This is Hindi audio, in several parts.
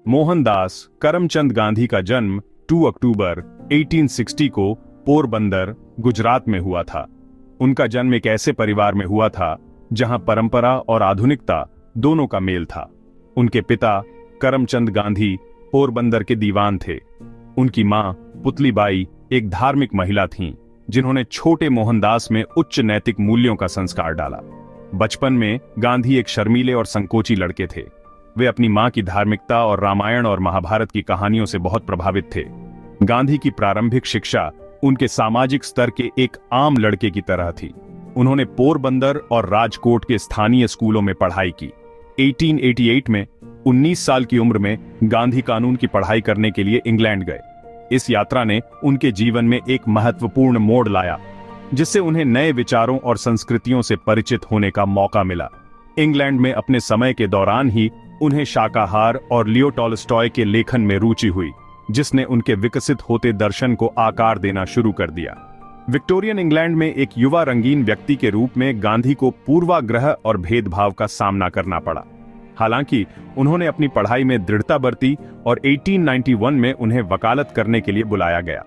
मोहनदास करमचंद गांधी का जन्म 2 अक्टूबर 1860 को पोरबंदर, गुजरात में हुआ था। उनका जन्म एक ऐसे परिवार में हुआ था जहां परंपरा और आधुनिकता दोनों का मेल था। उनके पिता करमचंद गांधी पोरबंदर के दीवान थे। उनकी मां पुतलीबाई एक धार्मिक महिला थीं, जिन्होंने छोटे मोहनदास में उच्च नैतिक मूल्यों का संस्कार डाला। बचपन में गांधी एक शर्मीले और संकोची लड़के थे। वे अपनी मां की धार्मिकता और रामायण और महाभारत की कहानियों से बहुत प्रभावित थे। गांधी की प्रारंभिक शिक्षा उनके सामाजिक स्तर के एक आम लड़के की तरह थी। उन्होंने पोरबंदर और राजकोट के स्थानीय स्कूलों में पढ़ाई की। 1888 में 19 साल की उम्र में गांधी कानून की पढ़ाई करने के लिए इंग्लैंड गए। इस यात्रा ने उनके जीवन में एक महत्वपूर्ण मोड़ लाया, जिससे उन्हें नए विचारों और संस्कृतियों से परिचित होने का मौका मिला। इंग्लैंड में अपने समय के दौरान ही उन्हें शाकाहार और लियो टॉलस्टॉय के लेखन में रुचि हुई, जिसने उनके विकसित होते दर्शन को आकार देना शुरू कर दिया। विक्टोरियन इंग्लैंड में एक युवा रंगीन व्यक्ति के रूप में गांधी को पूर्वाग्रह और भेदभाव का सामना करना पड़ा। हालांकि उन्होंने अपनी पढ़ाई में दृढ़ता बरती और 1891 में उन्हें वकालत करने के लिए बुलाया गया।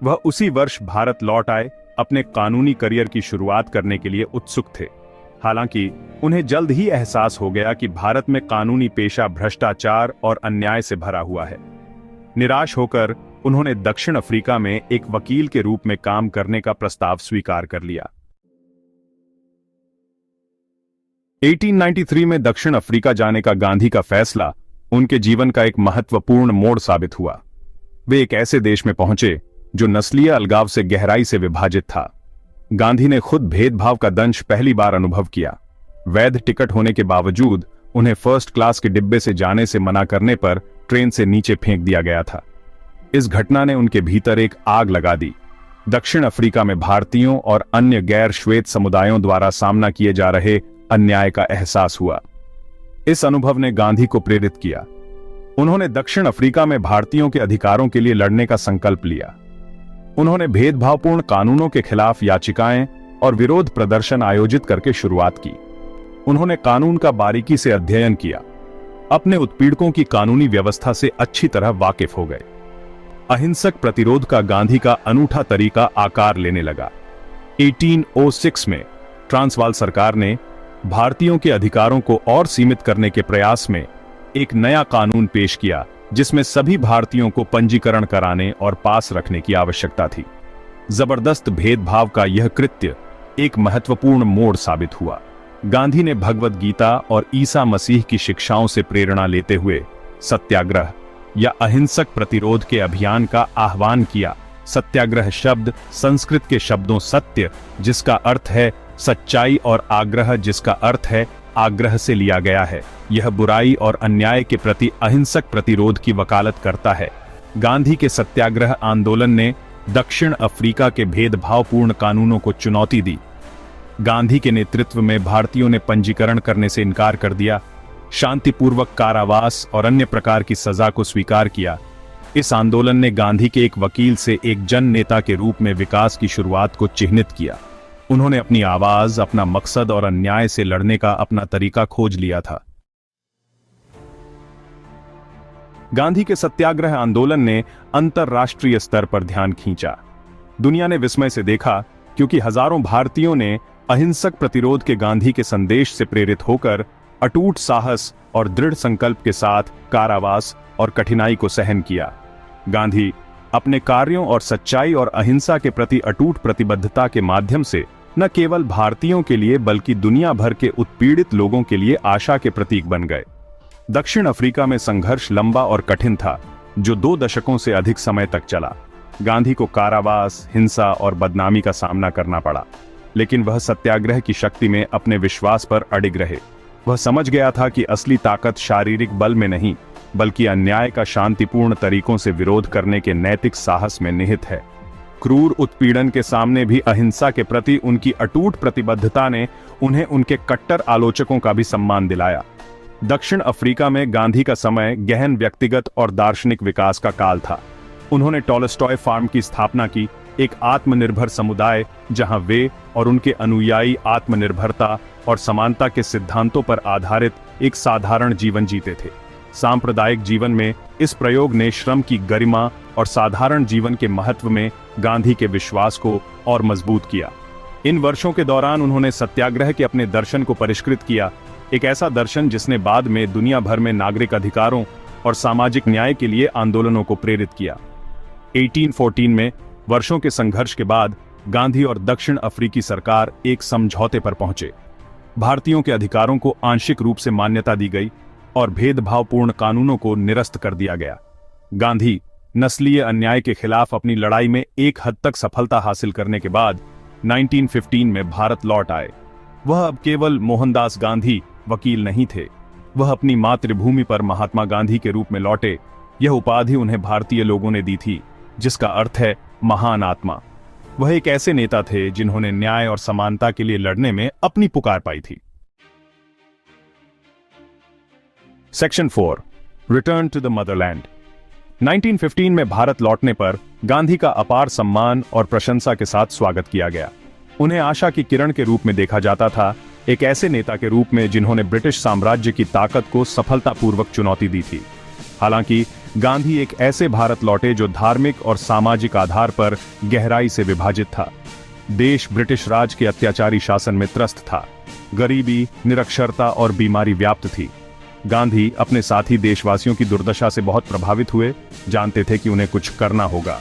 वह उसी वर्ष भारत लौट आए, अपने कानूनी करियर की शुरुआत करने के लिए उत्सुक थे। हालांकि उन्हें जल्द ही एहसास हो गया कि भारत में कानूनी पेशा भ्रष्टाचार और अन्याय से भरा हुआ है। निराश होकर उन्होंने दक्षिण अफ्रीका में एक वकील के रूप में काम करने का प्रस्ताव स्वीकार कर लिया। 1893 में दक्षिण अफ्रीका जाने का गांधी का फैसला उनके जीवन का एक महत्वपूर्ण मोड़ साबित हुआ। वे एक ऐसे देश में पहुंचे जो नस्लीय अलगाव से गहराई से विभाजित था। गांधी ने खुद भेदभाव का दंश पहली बार अनुभव किया। वैध टिकट होने के बावजूद उन्हें फर्स्ट क्लास के डिब्बे से जाने से मना करने पर ट्रेन से नीचे फेंक दिया गया था। इस घटना ने उनके भीतर एक आग लगा दी। दक्षिण अफ्रीका में भारतीयों और अन्य गैर श्वेत समुदायों द्वारा सामना किए जा रहे अन्याय का एहसास हुआ। इस अनुभव ने गांधी को प्रेरित किया। उन्होंने दक्षिण अफ्रीका में भारतीयों के अधिकारों के लिए लड़ने का संकल्प लिया। उन्होंने भेदभावपूर्ण कानूनों के खिलाफ याचिकाएं और विरोध प्रदर्शन आयोजित करके शुरुआत की। उन्होंने कानून का बारीकी से अध्ययन किया। अपने उत्पीड़कों की कानूनी व्यवस्था से अच्छी तरह वाकिफ हो गए। अहिंसक प्रतिरोध का गांधी का अनूठा तरीका आकार लेने लगा। 1806 में ट्रांसवाल सरकार ने भारतीयों के अधिकारों को और सीमित करने के प्रयास में एक नया कानून पेश किया, जिसमें सभी भारतीयों को पंजीकरण कराने और पास रखने की आवश्यकता थी। जबरदस्त भेदभाव का यह कृत्य एक महत्वपूर्ण मोड़ साबित हुआ। गांधी ने भगवद गीता और ईसा मसीह की शिक्षाओं से प्रेरणा लेते हुए सत्याग्रह या अहिंसक प्रतिरोध के अभियान का आह्वान किया। सत्याग्रह शब्द संस्कृत के शब्दों सत्य, जिसका अर्थ है सच्चाई, और आग्रह, जिसका अर्थ है आग्रह, से लिया गया है। यह बुराई और अन्याय के प्रति अहिंसक प्रतिरोध की वकालत करता है। गांधी के सत्याग्रह आंदोलन ने दक्षिण अफ्रीका के भेदभावपूर्ण कानूनों को चुनौती दी। गांधी के नेतृत्व में भारतीयों ने पंजीकरण करने से इनकार कर दिया, शांतिपूर्वक कारावास और अन्य प्रकार की सजा को स्वीकार किया। इस आंदोलन ने गांधी के एक वकील से एक जन नेता के रूप में विकास की शुरुआत को चिह्नित किया। उन्होंने अपनी आवाज, अपना मकसद और अन्याय से लड़ने का अपना तरीका खोज लिया था। गांधी के सत्याग्रह आंदोलन ने अंतरराष्ट्रीय स्तर पर ध्यान खींचा। दुनिया ने विस्मय से देखा, क्योंकि हजारों भारतीयों ने अहिंसक प्रतिरोध के गांधी के संदेश से प्रेरित होकर अटूट साहस और दृढ़ संकल्प के साथ कारावास और कठिनाई को सहन किया। गांधी अपने कार्यों और सच्चाई और अहिंसा के प्रति अटूट प्रतिबद्धता के माध्यम से न केवल भारतीयों के लिए बल्कि दुनिया भर के उत्पीड़ित लोगों के लिए आशा के प्रतीक बन गए। दक्षिण अफ्रीका में संघर्ष लंबा और कठिन था, जो 2 दशकों से अधिक समय तक चला। गांधी को कारावास, हिंसा और बदनामी का सामना करना पड़ा, लेकिन वह सत्याग्रह की शक्ति में अपने विश्वास पर अडिग रहे। वह समझ गया था कि असली ताकत शारीरिक बल में नहीं, बल्कि अन्याय का शांतिपूर्ण तरीकों से विरोध करने के नैतिक साहस में निहित है। क्रूर उत्पीड़न के सामने भी अहिंसा के प्रति उनकी अटूट प्रतिबद्धता ने उन्हें उनके कट्टर आलोचकों का भी सम्मान दिलाया। दक्षिण अफ्रीका में गांधी का समय गहन व्यक्तिगत और दार्शनिक विकास का काल था। उन्होंने टॉलस्टॉय फार्म की स्थापना की, एक आत्मनिर्भर समुदाय जहां वे और उनके अनुयायी आत्मनिर्भरता और समानता के सिद्धांतों पर आधारित एक साधारण जीवन जीते थे। सांप्रदायिक जीवन में इस प्रयोग ने श्रम की गरिमा और साधारण जीवन के महत्व में गांधी के विश्वास को और मजबूत किया। इन वर्षों के दौरान उन्होंने सत्याग्रह के अपने दर्शन को परिष्कृत किया, एक ऐसा दर्शन जिसने बाद में दुनिया भर में नागरिक अधिकारों और सामाजिक न्याय के लिए आंदोलनों को प्रेरित किया। 1814 में वर्षों के संघर्ष के बाद गांधी और दक्षिण अफ्रीकी सरकार एक समझौते पर पहुंचे। भारतीयों के अधिकारों को आंशिक रूप से मान्यता दी गई और भेदभावपूर्ण कानूनों को निरस्त कर दिया गया। गांधी नस्लीय अन्याय के खिलाफ अपनी लड़ाई में एक हद तक सफलता हासिल करने के बाद 1915 में भारत लौट आए। वह अब केवल मोहनदास गांधी वकील नहीं थे, वह अपनी मातृभूमि पर महात्मा गांधी के रूप में लौटे। यह उपाधि उन्हें भारतीय लोगों ने दी थी, जिसका अर्थ है महान आत्मा। वह एक ऐसे नेता थे जिन्होंने न्याय और समानता के लिए लड़ने में अपनी पुकार पाई थी। Section 4, return to the motherland. 1915 में भारत लौटने पर गांधी का अपार सम्मान और प्रशंसा के साथ स्वागत किया गया। उन्हें आशा की किरण के रूप में देखा जाता था, एक ऐसे नेता के रूप में जिन्होंने ब्रिटिश साम्राज्य की ताकत को सफलतापूर्वक चुनौती दी थी। हालांकि गांधी एक ऐसे भारत लौटे जो धार्मिक और सामाजिक आधार पर गहराई से विभाजित था। देश ब्रिटिश राज के अत्याचारी शासन में त्रस्त था, गरीबी, निरक्षरता और बीमारी व्याप्त थी। गांधी अपने साथी देशवासियों की दुर्दशा से बहुत प्रभावित हुए, जानते थे कि उन्हें कुछ करना होगा।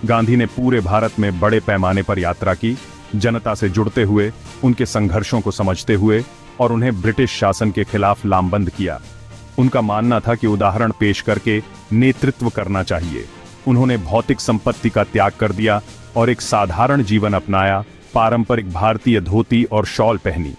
गांधी ने पूरे भारत में बड़े पैमाने पर यात्रा की, जनता से जुड़ते हुए, उनके संघर्षों को समझते हुए और उन्हें ब्रिटिश शासन के खिलाफ लामबंद किया। उनका मानना था कि उदाहरण पेश करके नेतृत्व करना चाहिए। उन्होंने भौतिक संपत्ति का त्याग कर दिया और एक साधारण जीवन अपनाया, पारंपरिक भारतीय धोती और शॉल पहनी।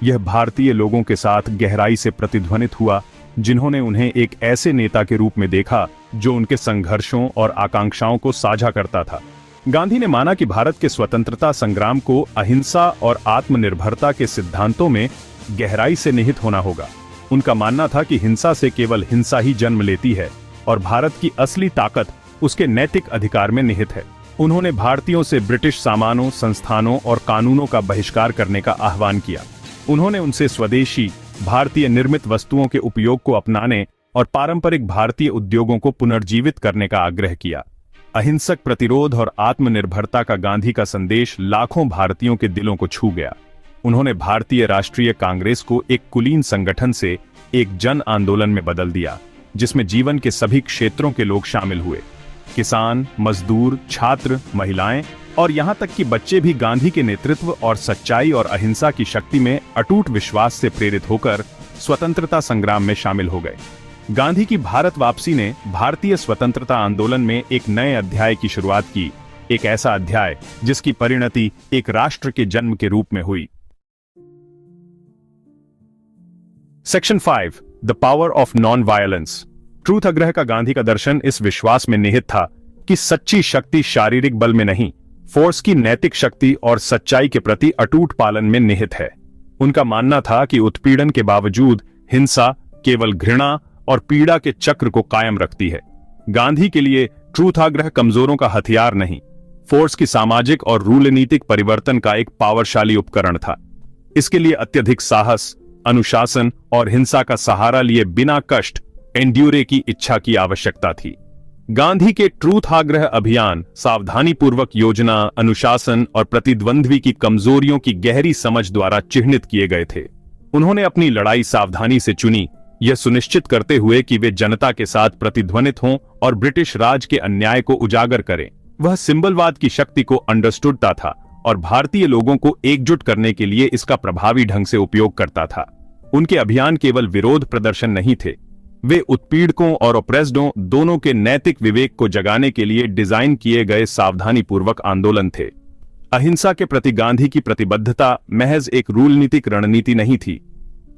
यह भारतीय लोगों के साथ गहराई से प्रतिध्वनित हुआ, जिन्होंने उन्हें एक ऐसे नेता के रूप में देखा जो उनके संघर्षों और आकांक्षाओं को साझा करता था। गांधी ने माना कि भारत के स्वतंत्रता संग्राम को अहिंसा और आत्मनिर्भरता के सिद्धांतों में गहराई से निहित होना होगा। उनका मानना था कि हिंसा से केवल हिंसा ही जन्म लेती है और भारत की असली ताकत उसके नैतिक अधिकार में निहित है। उन्होंने भारतीयों से ब्रिटिश सामानों, संस्थानों और कानूनों का बहिष्कार करने का आह्वान किया। उन्होंने उनसे स्वदेशी भारतीय निर्मित वस्तुओं के उपयोग को अपनाने और पारंपरिक भारतीय उद्योगों को पुनर्जीवित करने का आग्रह किया। अहिंसक प्रतिरोध और आत्मनिर्भरता का गांधी का संदेश लाखों भारतीयों के दिलों को छू गया। उन्होंने भारतीय राष्ट्रीय कांग्रेस को एक कुलीन संगठन से एक जन आंदोलन में बदल दिया, जिसमें जीवन के सभी क्षेत्रों के लोग शामिल हुए। किसान, मजदूर, छात्र, महिलाएं और यहां तक कि बच्चे भी गांधी के नेतृत्व और सच्चाई और अहिंसा की शक्ति में अटूट विश्वास से प्रेरित होकर स्वतंत्रता संग्राम में शामिल हो गए। गांधी की भारत वापसी ने भारतीय स्वतंत्रता आंदोलन में एक नए अध्याय की शुरुआत की, एक ऐसा अध्याय जिसकी परिणति एक राष्ट्र के जन्म के रूप में हुई। Section 5, the power of non violence. ट्रूथाग्रह का गांधी का दर्शन इस विश्वास में निहित था कि सच्ची शक्ति शारीरिक बल में नहीं, फोर्स की नैतिक शक्ति और सच्चाई के प्रति अटूट पालन में निहित है। उनका मानना था कि उत्पीड़न के बावजूद हिंसा केवल घृणा और पीड़ा के चक्र को कायम रखती है। गांधी के लिए ट्रूथाग्रह कमजोरों का हथियार नहीं, फोर्स की सामाजिक और रूलनीतिक परिवर्तन का एक पावरशाली उपकरण था। इसके लिए अत्यधिक साहस, अनुशासन और हिंसा का सहारा लिए बिना कष्ट एंड्यूरे की इच्छा की आवश्यकता थी। गांधी के ट्रूथाग्रह अभियान सावधानीपूर्वक योजना, अनुशासन और प्रतिद्वंद्वी की कमजोरियों की गहरी समझ द्वारा चिह्नित किए गए थे। उन्होंने अपनी लड़ाई सावधानी से चुनी, यह सुनिश्चित करते हुए कि वे जनता के साथ प्रतिध्वनित हों और ब्रिटिश राज के अन्याय को उजागर करें। वह सिंबलवाद की शक्ति को अंडरस्टूडता था और भारतीय लोगों को एकजुट करने के लिए इसका प्रभावी ढंग से उपयोग करता था। उनके अभियान केवल विरोध प्रदर्शन नहीं थे, वे उत्पीड़कों और ओप्रेस्डों दोनों के नैतिक विवेक को जगाने के लिए डिजाइन किए गए सावधानीपूर्वक आंदोलन थे। अहिंसा के प्रति गांधी की प्रतिबद्धता महज एक रूलनीतिक रणनीति नहीं थी,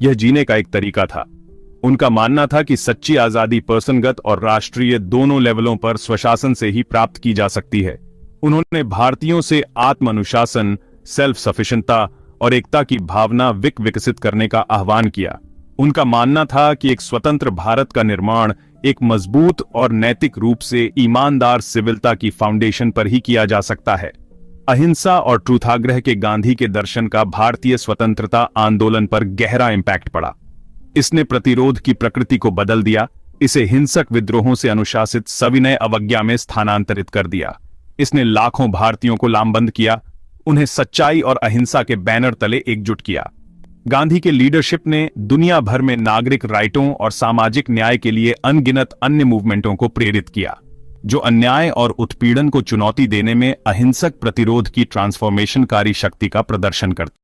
यह जीने का एक तरीका था। उनका मानना था कि सच्ची आजादी पर्सनगत और राष्ट्रीय दोनों लेवलों पर स्वशासन से ही प्राप्त की जा सकती है। उन्होंने भारतीयों से आत्म अनुशासन, सेल्फ सफिशिएंटता और एकता की भावना विकसित करने का आह्वान किया। उनका मानना था कि एक स्वतंत्र भारत का निर्माण एक मजबूत और नैतिक रूप से ईमानदार सिविलता की फाउंडेशन पर ही किया जा सकता है। अहिंसा और ट्रूथाग्रह के गांधी के दर्शन का भारतीय स्वतंत्रता आंदोलन पर गहरा इंपैक्ट पड़ा। इसने प्रतिरोध की प्रकृति को बदल दिया, इसे हिंसक विद्रोहों से अनुशासित सविनय अवज्ञा में स्थानांतरित कर दिया। इसने लाखों भारतीयों को लामबंद किया, उन्हें सच्चाई और अहिंसा के बैनर तले एकजुट किया। गांधी के लीडरशिप ने दुनिया भर में नागरिक राइटों और सामाजिक न्याय के लिए अनगिनत अन्य मूवमेंटों को प्रेरित किया, जो अन्याय और उत्पीड़न को चुनौती देने में अहिंसक प्रतिरोध की ट्रांसफॉर्मेशनकारी शक्ति का प्रदर्शन करते